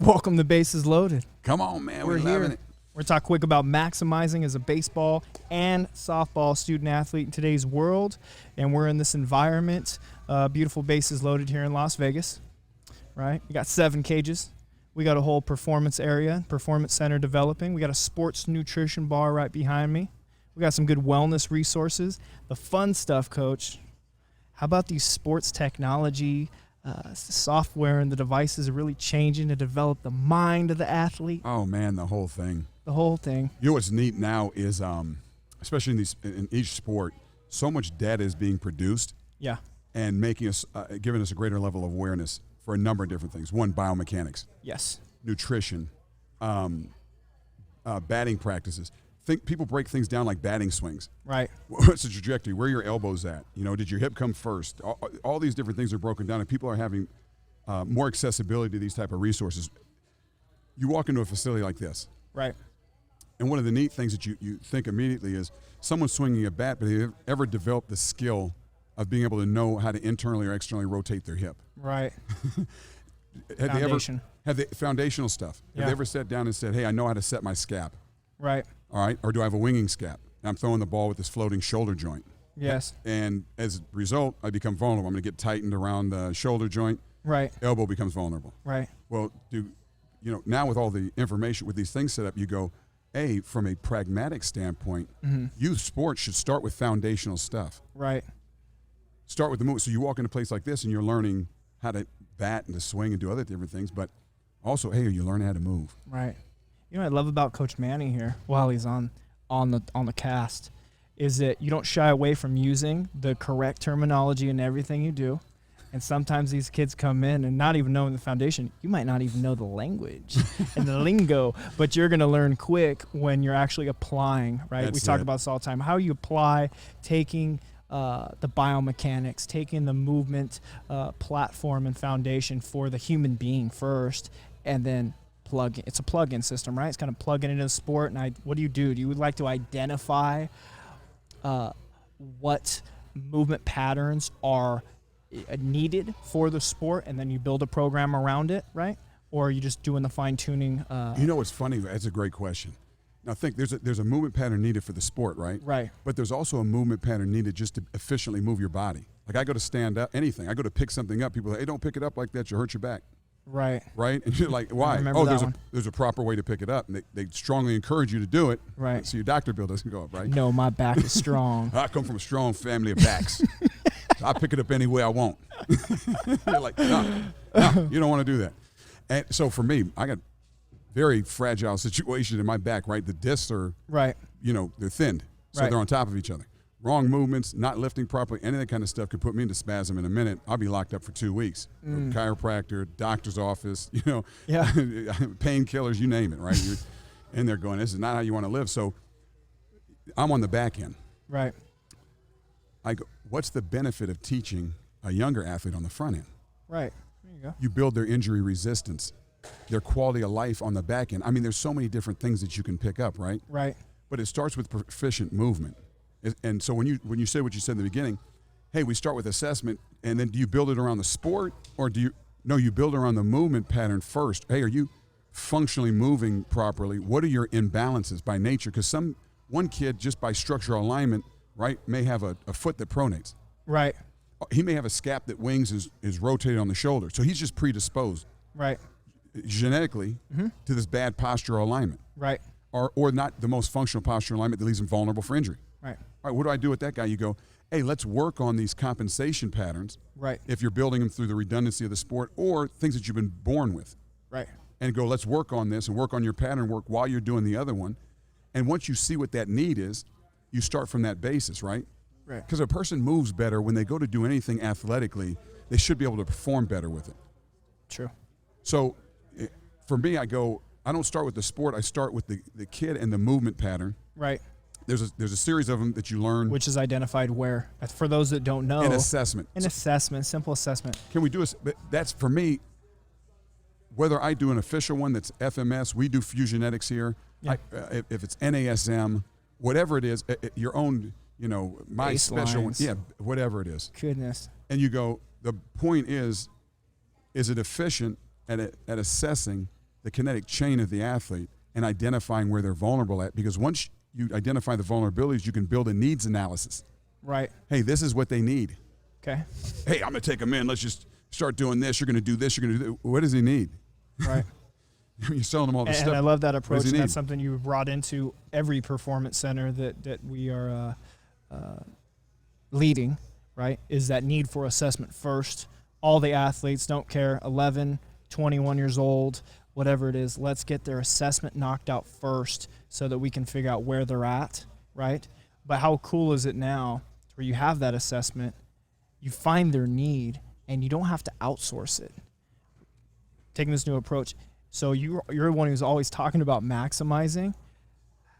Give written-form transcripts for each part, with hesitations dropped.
Welcome to Bases Loaded. Come on, man. We're We're here. loving it. We're going to talk quick about maximizing as a baseball and softball student athlete in today's world. And we're in this environment, beautiful Bases Loaded here in Las Vegas, right? We got 7 cages. We got a whole performance area, performance center developing. We got a sports nutrition bar right behind me. We got some good wellness resources. The fun stuff, Coach. How about these sports technology, software and the devices are really changing to develop the mind of the athlete? Oh, man, the whole thing. The whole thing. You know what's neat now is, especially in each sport, so much data is being produced. Yeah. And making us, giving us a greater level of awareness for a number of different things. One, biomechanics. Yes. Nutrition. Batting practices. People break things down like batting swings. Right. What's the trajectory? Where are your elbows at? You know, did your hip come first? All these different things are broken down, and people are having more accessibility to these type of resources. You walk into a facility like this. Right. And one of the neat things that you think immediately is someone swinging a bat, but they ever developed the skill of being able to know how to internally or externally rotate their hip. Right. Have the foundational stuff. Have they ever sat down and said, hey, I know how to set my scap? Right. All right. Or do I have a winging scap? And I'm throwing the ball with this floating shoulder joint. Yes. And as a result, I become vulnerable. I'm going to get tightened around the shoulder joint. Right. Elbow becomes vulnerable. Right. Well, now with all the information, with these things set up, you go, from a pragmatic standpoint, youth sports should start with foundational stuff. Right. Start with the move. So you walk in a place like this and you're learning how to bat and to swing and do other different things, but also, you learn how to move. Right. You know what I love about Coach Manny here while he's on the cast is that you don't shy away from using the correct terminology in everything you do. And sometimes these kids come in and not even knowing the foundation. You might not even know the language and the lingo, but you're going to learn quick when you're actually applying, right? We talk about this all the time. How you apply, taking the biomechanics, taking the movement platform and foundation for the human being first, and then it's a plug-in system, right? It's kind of plugging into the sport. And what do? You would like to identify what movement patterns are needed for the sport, and then you build a program around it, right? Or are you just doing the fine-tuning? You know what's funny? That's a great question. Now think there's a movement pattern needed for the sport, right? Right. But there's also a movement pattern needed just to efficiently move your body. Like I go to stand up, anything. I go to pick something up. People say, hey, don't pick it up like that. You'll hurt your back. Right. Right? And you're like, why? There's a proper way to pick it up. And they strongly encourage you to do it. Right. So your doctor bill doesn't go up, right? No, my back is strong. I come from a strong family of backs. So I pick it up any way I want. You're like, no, you don't want to do that. And so for me, I got very fragile situation in my back, right? The discs are, right. They're thinned. So they're on top of each other. Wrong movements, not lifting properly, any of that kind of stuff could put me into spasm in a minute. I'll be locked up for 2 weeks. Chiropractor, doctor's office, painkillers, you name it, right? You're in there going, this is not how you want to live. So I'm on the back end. Right. I go, what's the benefit of teaching a younger athlete on the front end? Right. There you go. You build their injury resistance, their quality of life on the back end. I mean, there's so many different things that you can pick up, right? Right. But it starts with proficient movement. And so when you say what you said in the beginning, hey, we start with assessment, and then do you build it around the sport, or you build around the movement pattern first? Hey, are you functionally moving properly? What are your imbalances by nature? Because one kid, just by structural alignment, right, may have a foot that pronates. Right. He may have a scap that wings is rotated on the shoulder. So he's just predisposed. Right. Genetically to this bad postural alignment. Right. Or not the most functional postural alignment that leaves him vulnerable for injury. Right. All right, what do I do with that guy? You go, hey, let's work on these compensation patterns. Right. If you're building them through the redundancy of the sport or things that you've been born with. Right. And go, let's work on this and work on your pattern work while you're doing the other one. And once you see what that need is, you start from that basis, right? Right. Because a person moves better when they go to do anything athletically, they should be able to perform better with it. True. So for me, I don't start with the sport. I start with the kid and the movement pattern. Right. There's a series of them that you learn. Which is identified where? For those that don't know. An assessment. Simple assessment. Can we do but that's for me, whether I do an official one that's FMS, we do Fusionetics here. Yeah. If it's NASM, whatever it is, your own, my special one. Yeah, whatever it is. Goodness. And you go, the point is it efficient at assessing the kinetic chain of the athlete and identifying where they're vulnerable at. Because once you identify the vulnerabilities, you can build a needs analysis. Right. Hey, this is what they need. Okay. Hey, I'm going to take them in. Let's just start doing this. You're going to do this. You're going to do that. What does he need? Right. You're selling them all this stuff. And I love that approach. And need? that's something you brought into every performance center that we are leading, right, is that need for assessment first. All the athletes, don't care, 11, 21 years old, whatever it is, let's get their assessment knocked out first so that we can figure out where they're at, right? But how cool is it now where you have that assessment, you find their need, and you don't have to outsource it. Taking this new approach. So you're one who's always talking about maximizing.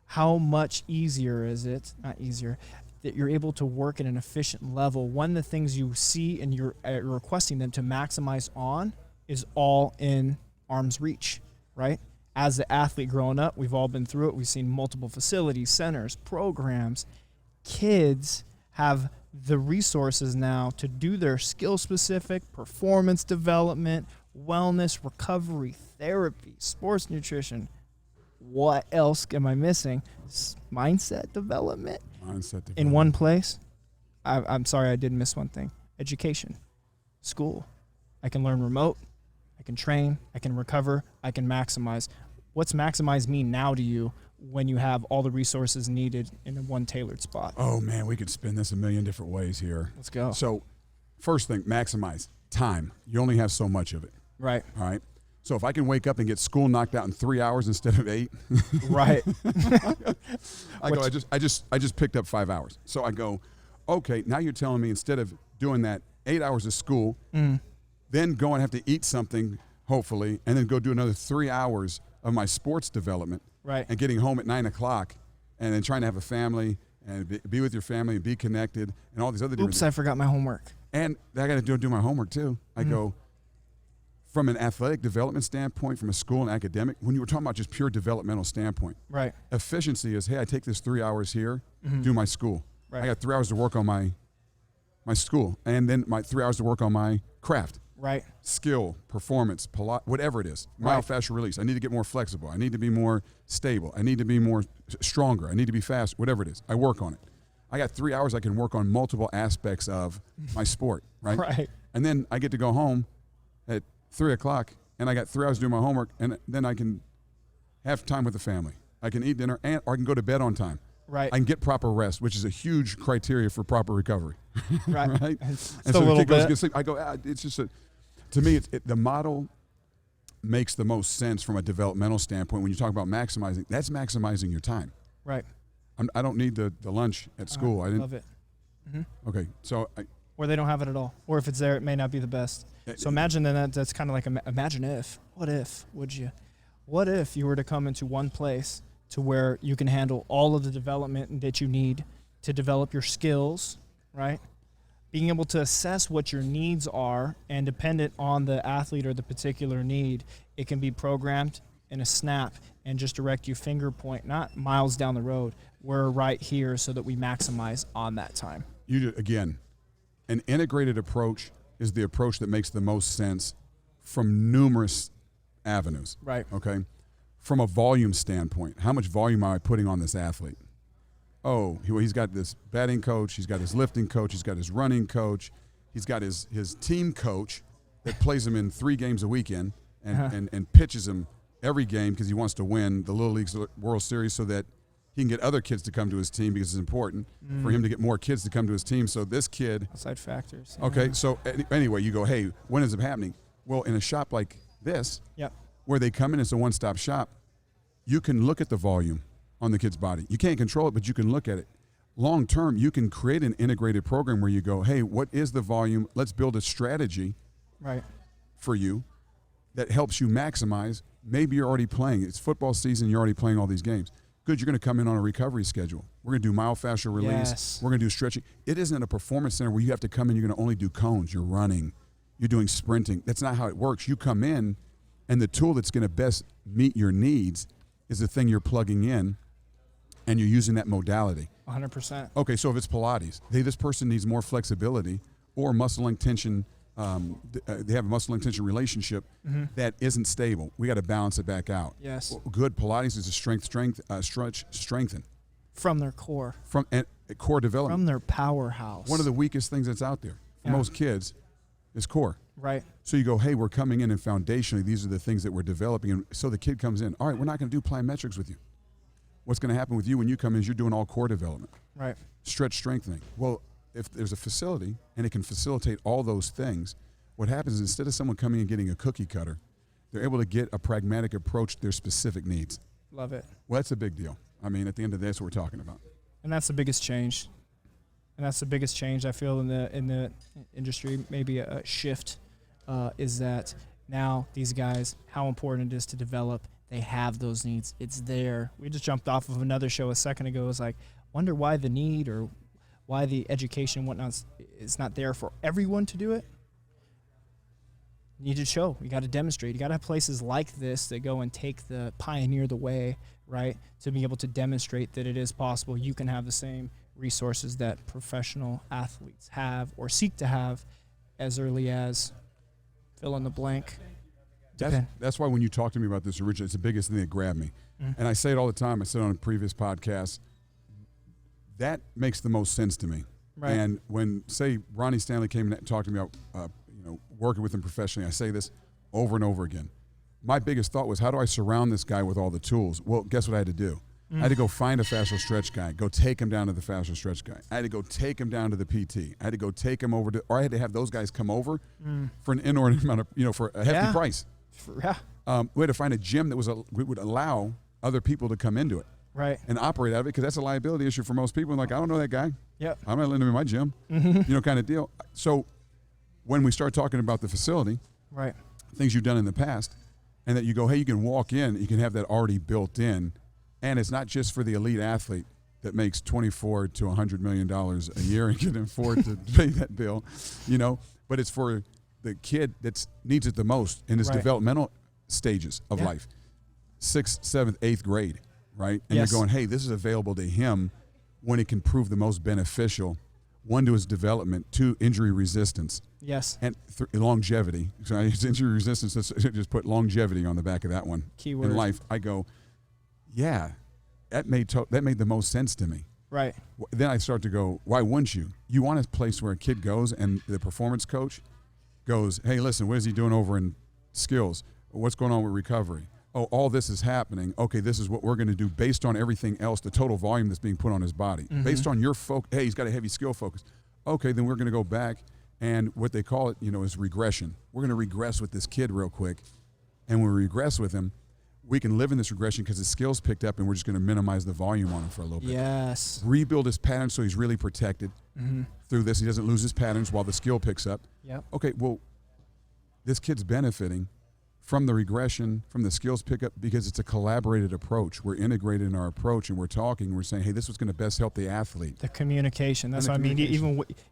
How much easier is it, not easier, that you're able to work at an efficient level when the things you see and you're requesting them to maximize on is all in arm's reach, right? As the athlete growing up, we've all been through it. We've seen multiple facilities, centers, programs. Kids have the resources now to do their skill-specific performance development, wellness, recovery, therapy, sports nutrition. What else am I missing? Mindset development. In one place. I'm sorry, I did miss one thing. Education. School. I can learn remote. I can train. I can recover. I can maximize. What's maximize mean now to you when you have all the resources needed in one tailored spot? Oh, man, we could spin this a million different ways here. Let's go. So first thing, maximize time. You only have so much of it. Right. All right. So if I can wake up and get school knocked out in 3 hours instead of 8, right. I just picked up 5 hours. So I go, okay, now you're telling me instead of doing that 8 hours of school, then go and have to eat something, hopefully, and then go do another 3 hours of my sports development, right, and getting home at 9 o'clock, and then trying to have a family and be with your family and be connected and all these other different Oops, I forgot my homework. And I got to do my homework too. I go, from an athletic development standpoint, from a school and academic, when you were talking about just pure developmental standpoint, right, efficiency is, hey, I take this 3 hours here, do my school. Right. I got 3 hours to work on my school, and then my 3 hours to work on my craft. Right. Skill, performance, whatever it is. Myofascial release. I need to get more flexible. I need to be more stable. I need to be more stronger. I need to be fast, whatever it is. I work on it. I got 3 hours I can work on multiple aspects of my sport, right? Right. And then I get to go home at 3 o'clock, and I got 3 hours to do my homework, and then I can have time with the family. I can eat dinner, or I can go to bed on time. Right. I can get proper rest, which is a huge criteria for proper recovery. Right. Right? And so the kid goes to get sleep. I go, it's just to me, the model makes the most sense from a developmental standpoint. When you talk about maximizing, that's maximizing your time. Right. I don't need the lunch at school. I didn't love it. Okay, so or they don't have it at all, or if it's there, it may not be the best. So imagine that's kind of like imagine if. What if? Would you? What if you were to come into one place to where you can handle all of the development that you need to develop your skills, right? Being able to assess what your needs are, and dependent on the athlete or the particular need, it can be programmed in a snap and just direct you finger point, not miles down the road. We're right here so that we maximize on that time. Again, an integrated approach is the approach that makes the most sense from numerous avenues. Right. Okay. From a volume standpoint, how much volume am I putting on this athlete? Oh, he's got this batting coach, he's got his lifting coach, he's got his running coach, he's got his team coach that plays him in 3 games a weekend and pitches him every game because he wants to win the Little League World Series so that he can get other kids to come to his team because it's important for him to get more kids to come to his team. So this kid... Outside factors. Okay, so anyway, you go, hey, when is it happening? Well, in a shop like this, where they come in, it's a one-stop shop, you can look at the volume on the kid's body. You can't control it, but you can look at it. Long term, you can create an integrated program where you go, hey, what is the volume? Let's build a strategy for you that helps you maximize. Maybe you're already playing. It's football season. You're already playing all these games. Good, you're going to come in on a recovery schedule. We're going to do myofascial release. Yes. We're going to do stretching. It isn't a performance center where you have to come in, you're going to only do cones. You're running. You're doing sprinting. That's not how it works. You come in, and the tool that's going to best meet your needs is the thing you're plugging in, and you're using that modality. 100%. Okay, so if it's Pilates, this person needs more flexibility or muscle length tension they have a muscle-intention relationship that isn't stable. We got to balance it back out. Yes. Well, good Pilates is a strengthen. From their core. From core development. From their powerhouse. One of the weakest things that's out there for most kids is core. Right. So you go, hey, we're coming in and foundationally, these are the things that we're developing. And so the kid comes in, all right, we're not going to do plyometrics with you. What's going to happen with you when you come in is you're doing all core development. Right. Stretch strengthening. Well, if there's a facility and it can facilitate all those things, what happens is instead of someone coming and getting a cookie cutter, they're able to get a pragmatic approach to their specific needs. Love it. Well, that's a big deal. I mean, at the end of the day, that's what we're talking about. And that's the biggest change. And that's the biggest change I feel in the industry. Maybe a shift is that now these guys, how important it is to develop. They have those needs. It's there. We just jumped off of another show a second ago. It was like, wonder why the need or why the education and whatnot is not there for everyone to do it. You need to show. You got to demonstrate. You got to have places like this that go and pioneer the way, right, to be able to demonstrate that it is possible. You can have the same resources that professional athletes have or seek to have as early as fill in the blank. That's why when you talk to me about this originally, it's the biggest thing that grabbed me. And I say it all the time. I said it on a previous podcast. That makes the most sense to me. Right. And when, say, Ronnie Stanley came and talked to me about working with him professionally, I say this over and over again. My biggest thought was, how do I surround this guy with all the tools? Well, guess what I had to do? I had to go find a fascial stretch guy, go take him down to the fascial stretch guy. I had to go take him down to the PT. I had to go take him over to, or I had to have those guys come over for an inordinate amount of, for a hefty price. We had to find a gym that would allow other people to come into it. Right. And operate out of it, because that's a liability issue for most people. And like, I don't know that guy. Yep. I'm not letting him in my gym. Kind of deal. So when we start talking about the facility, right, things you've done in the past, and that you go, hey, you can walk in, you can have that already built in, and it's not just for the elite athlete that makes $24 to $100 million a year and can afford to pay that bill, but it's for the kid that needs it the most in his developmental stages of life, 6th, 7th, 8th grade, right? And you're going, hey, this is available to him when it can prove the most beneficial, 1, to his development, 2, injury resistance. Yes. And longevity. So it's injury resistance. Let's just put longevity on the back of that one. Keyword. In life, I go, yeah, that made the most sense to me. Right. Then I start to go, why wouldn't you? You want a place where a kid goes and the performance coach goes, hey, listen, what is he doing over in skills? What's going on with recovery? Oh, all this is happening. Okay, this is what we're going to do based on everything else, the total volume that's being put on his body. Based on your focus. Hey, he's got a heavy skill focus. Okay, then we're going to go back, and what they call it, is regression. We're going to regress with this kid real quick, and when we regress with him, we can live in this regression because his skills picked up, and we're just going to minimize the volume on him for a little bit. Yes. Rebuild his patterns so he's really protected through this. He doesn't lose his patterns while the skill picks up. Yep. Okay, well, this kid's benefiting from the regression, from the skills pickup, because it's a collaborated approach. We're integrated in our approach, and we're talking. We're saying, hey, this is going to best help the athlete. The communication. That's what I mean.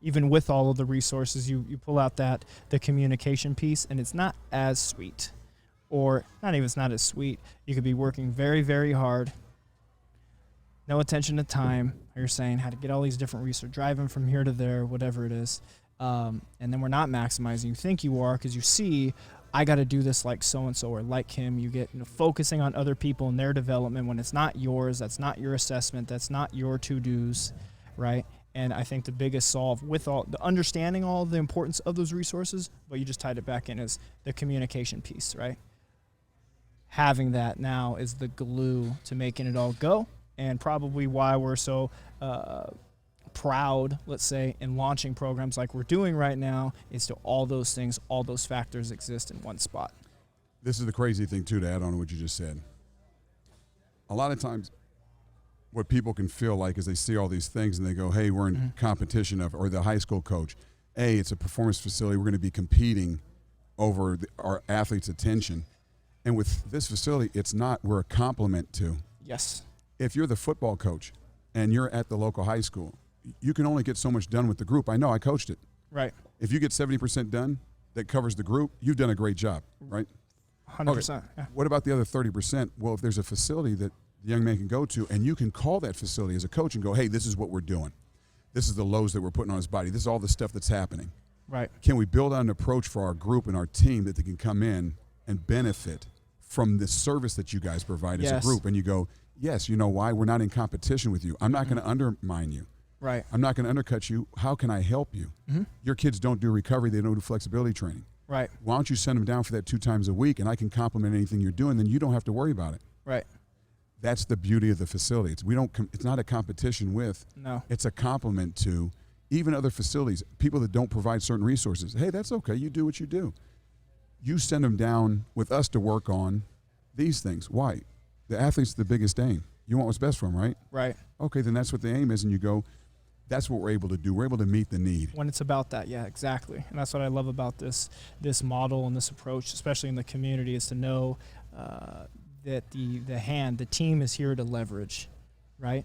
Even with all of the resources, you pull out the communication piece, and it's not as sweet. Or not even, it's not as sweet. You could be working very, very hard, no attention to time. You're saying how to get all these different resources, driving from here to there, whatever it is. And then we're not maximizing. You think you are because you see, I got to do this like so-and-so or like him. You get focusing on other people and their development when it's not yours. That's not your assessment. That's not your to-dos, right? And I think the biggest solve with all the understanding all of the importance of those resources, but you just tied it back in, is the communication piece, right? Having that now is the glue to making it all go, and probably why we're so proud, let's say, in launching programs like we're doing right now, is to all those things, all those factors exist in one spot. This is the crazy thing, too, to add on to what you just said. A lot of times what people can feel like is they see all these things and they go, hey, we're in competition or the high school coach. Hey, it's a performance facility. We're going to be competing over our athletes' attention. And with this facility, it's not. We're a complement to. Yes. If you're the football coach and you're at the local high school, you can only get so much done with the group. I know, I coached it. Right. If you get 70% done that covers the group, you've done a great job, right? 100%. Okay. Yeah. What about the other 30%? Well, if there's a facility that the young man can go to, and you can call that facility as a coach and go, hey, this is what we're doing. This is the loads that we're putting on his body. This is all the stuff that's happening. Right. Can we build out an approach for our group and our team that they can come in and benefit from the service that you guys provide as a group? And you go, yes, you know why? We're not in competition with you. I'm not going to undermine you. Right. I'm not going to undercut you. How can I help you? Your kids don't do recovery. They don't do flexibility training. Right. Why don't you send them down for that 2 times a week, and I can complement anything you're doing, then you don't have to worry about it. Right. That's the beauty of the facility. It's not a competition with. No. It's a complement to even other facilities, people that don't provide certain resources. Hey, that's okay. You do what you do. You send them down with us to work on these things. Why? The athlete's the biggest aim. You want what's best for them, right? Right. Okay, then that's what the aim is, and you go, that's what we're able to do. We're able to meet the need. When it's about that, yeah, exactly. And that's what I love about this model and this approach, especially in the community, is to know that the team is here to leverage, right?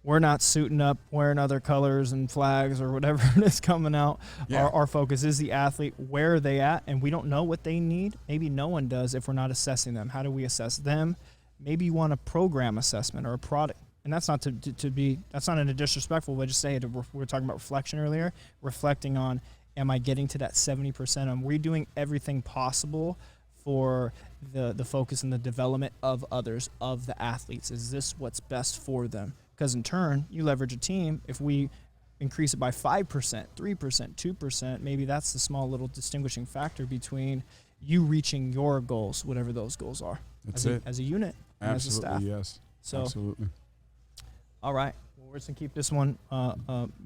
We're not suiting up, wearing other colors and flags or whatever is coming out. Yeah. Our focus is the athlete. Where are they at? And we don't know what they need. Maybe no one does if we're not assessing them. How do we assess them? Maybe you want a program assessment or a product. And that's not that's not in a disrespectful way. Just say it. We were talking about reflection earlier. Reflecting on, am I getting to that 70%? Am we doing everything possible for the focus and the development of others, of the athletes? Is this what's best for them? Because in turn, you leverage a team. If we increase it by 5%, 3%, 2%, maybe that's the small little distinguishing factor between you reaching your goals, whatever those goals are. That's it. As a unit and as a staff. Absolutely, yes. So, absolutely. All right. Well, we're just going to keep this one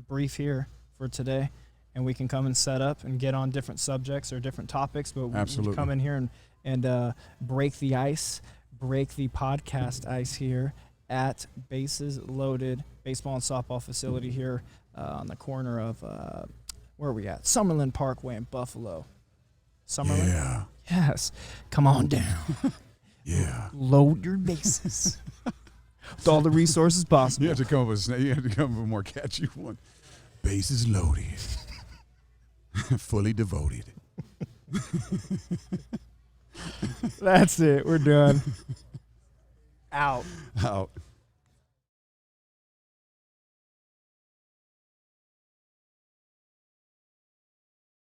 brief here for today, and we can come and set up and get on different subjects or different topics. But we come in here and break the ice, break the podcast ice here at Bases Loaded Baseball and Softball Facility here on the corner of, where are we at? Summerlin Parkway in Buffalo. Summerlin? Yeah. Yes. Come on down. Yeah. Load your bases with all the resources possible. You have to come up with a more catchy one. Bases loaded. Fully devoted. That's it. We're done. Out. Out.